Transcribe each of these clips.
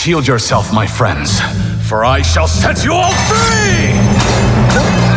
Shield yourself, my friends, for I shall set you all free!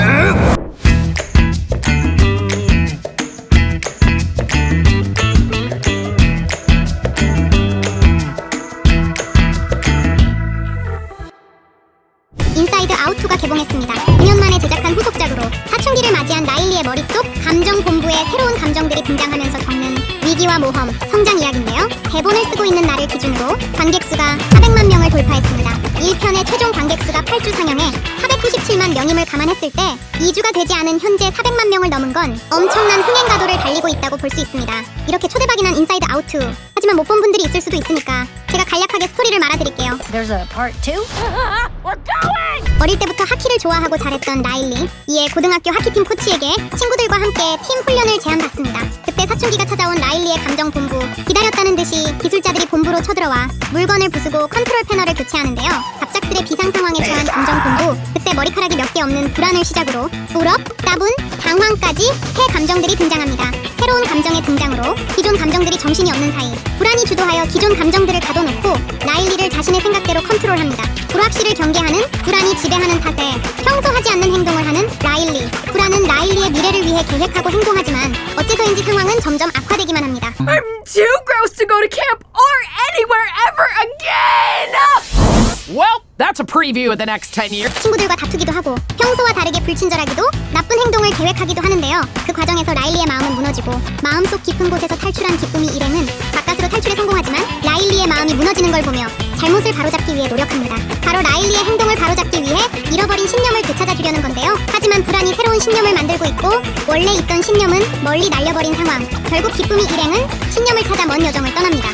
인사이드 아웃 2가 개봉했습니다. 9년 만에 제작한 후속작으로 사춘기를 맞이한 라일리의 머릿속 감정 본부에 새로운 감정들이 등장하면서 겪는 위기와 모험, 성장 이야기인데요. 대본을 쓰고 있는 날을 기준으로 관객수가 400만 명을 돌파했습니다. 1편의 최종 관객수가 8주 상영에 497만 명임을 감안했을 때 2주가 되지 않은 현재 400만 명을 넘은 건 엄청난 흥행 가도를 달리고 있다고 볼 수 있습니다. 이렇게 초대박이 난 인사이드 아웃 2. 하지만 못 본 분들이 있을 수도 있으니까 제가 간략하게 스토리를 말아드릴게요. There's a part 2? We're going! 어릴 때부터 하키를 좋아하고 잘했던 라일리. 이에 고등학교 하키팀 코치에게 친구들과 함께 팀 훈련을 제안받습니다. 그때 사춘기가 찾아온 라일리의 감정 본부. 기다렸다는 듯이 기술자들이 본부로 쳐들어와 물건을 부수고 컨트롤 패널을 교체하는데요. 갑작스레 비상 상황에 처한 감정 본부. 그때 머리카락이 몇 개 없는 불안을 시작으로 우럭, 따분, 당황까지 새 감정들이 등장합니다. 새로운 감정의 등장으로 기존 감정들이 정신이 없는 사이 불안이 주도하여 기존 감정들을 가둬놓고 라일리를 자신의 생각대로 컨트롤합니다. 불확실을 경계하는 불안이 지배하는 탓에 평소 하지 않는 행동을 하는 라일리. 불안은 라일리의 미래를 위해 계획하고 행동하지만 어째서인지 상황은 점점 악화되기만 합니다. I'm too gross to go to camp or anywhere ever again! Well, that's a preview of the next 10 years. 친구들과 다투기도 하고 평소와 다르게 불친절하기도 나쁜 행동을 계획하기도 하는데요. 그 과정에서 라일리의 마음은 무너지고 마음속 깊은 곳에서 탈출한 기쁨이 일행은 바깥으로 탈출에 성공하지만 라일리의 마음이 무너지는 걸 보며 잘못을 바로잡기 위해 노력합니다. 바로 라일리의 행동을 바로잡기 위해 잃어버린 신념을 되찾아주려는 건데요. 하지만 불안이 새로운 신념을 만들고 있고 원래 있던 신념은 멀리 날려버린 상황. 결국 기쁨이 일행은 신념을 찾아 먼 여정을 떠납니다.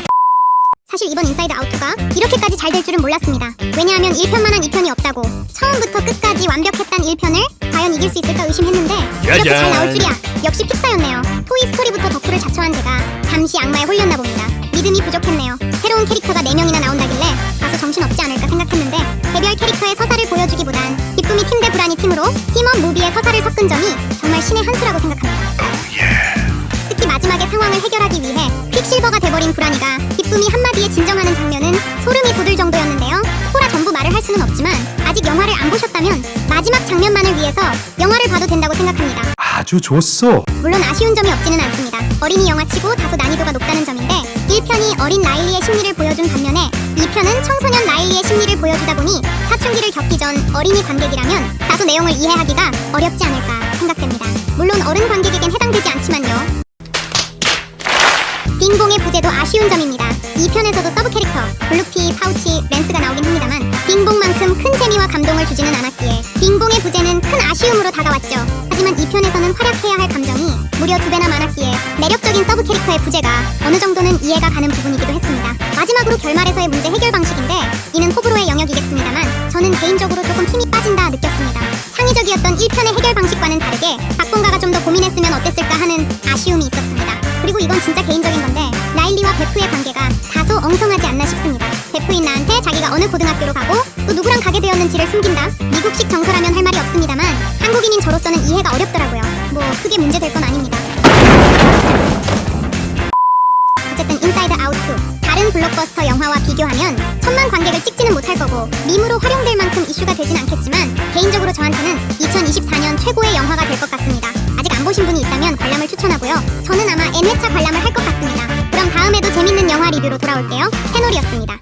사실 이번 인사이드 아웃 2가 이렇게까지 잘 될 줄은 몰랐습니다. 왜냐하면 1편만한 2편이 없다고 처음부터 끝까지 완벽했단 1편을 과연 이길 수 있을까 의심했는데 이렇게 잘 나올 줄이야. 역시 픽사였네요. 토이스토리부터 덕후를 자처한 제가 잠시 악마에 홀렸나 봅니다. 믿음이 부족했네요. 새로운 캐릭터가 4명이나 나온다길래 다소 정신없지 않을까 생각했는데 개별 캐릭터의 서사를 보여주기보단 기쁨이 팀 대 불안이 팀으로 팀원 무비의 서사를 섞은 점이 정말 신의 한 수라고 생각합니다. 특히 마지막에 상황을 해결하기 위해 퀵실버가 돼버린 불안이가 기쁨이 한마디에 진정하는 장면은 소름이 돋을 정도였는데요. 스포라 전부 말을 할 수는 없지만 아직 영화를 안 보셨다면 마지막 장면만을 위해서 영화를 봐도 된다고 생각합니다. 아주 좋소. 물론 아쉬운 점이 없지는 않습니다. 어린이 영화치고 다소 난이도가 높다는 점인데 1편이 어린 라일리의 심리를 보여준 반면에 2편은 청소년 라일리의 심리를 보여주다 보니 사춘기를 겪기 전 어린이 관객이라면 다소 내용을 이해하기가 어렵지 않을까 생각됩니다. 물론 어른 관객에겐 해당되지 않지만요. 빙봉의 부재도 아쉬운 점입니다. 2편에서도 서브 캐릭터 블루피, 파우치, 랜스가 나오긴 합니다만 빙봉만큼 큰 재미와 감동을 주지는 않았기에 빙봉의 부재는 큰 아쉬움으로 다가왔죠. 하지만 2편에서는 활약해야 할 감정이 무려 2배나 많았기에 매력적인 서브 캐릭터의 부재가 어느 정도는 이해가 가는 부분이기도 했습니다. 마지막으로 결말에서의 문제 해결 방식인데 이는 호불호의 영역이겠습니다만 저는 개인적으로 조금 힘이 빠진다 느꼈습니다. 창의적이었던 1편의 해결 방식과는 다르게 박봉가가 좀 더 고민했으면 어땠을까 하는 아쉬움이 있었습니다. 그리고 이건 진짜 개인적인 건데 라일리와 베프의 관계가 다소 엉성하지 않나 싶습니다. 베프인 나한테 자기가 어느 고등학교로 가고 또 누구랑 가게 되었는지를 숨긴다? 미국식 정서라면 할 말이 없습니다만 한국인인 저로서는 이해가 어렵더라고요. 뭐 크게 문제될 건 아닙니다. 어쨌든 인사이드 아웃 2 다른 블록버스터 영화와 비교하면 1000만 관객을 찍지는 못할 거고 밈으로 활용될 만큼 이슈가 되진 않겠지만 개인적으로 저한테는 2024년 최고의 영화가 될 것 같습니다. 아직 안 보신 분이 있다면 관람을 추천하고요. 저는 아마 N회차 관람을 할 것 같습니다. 그럼 다음에도 재밌는 영화 리뷰로 돌아올게요. 태놀이었습니다.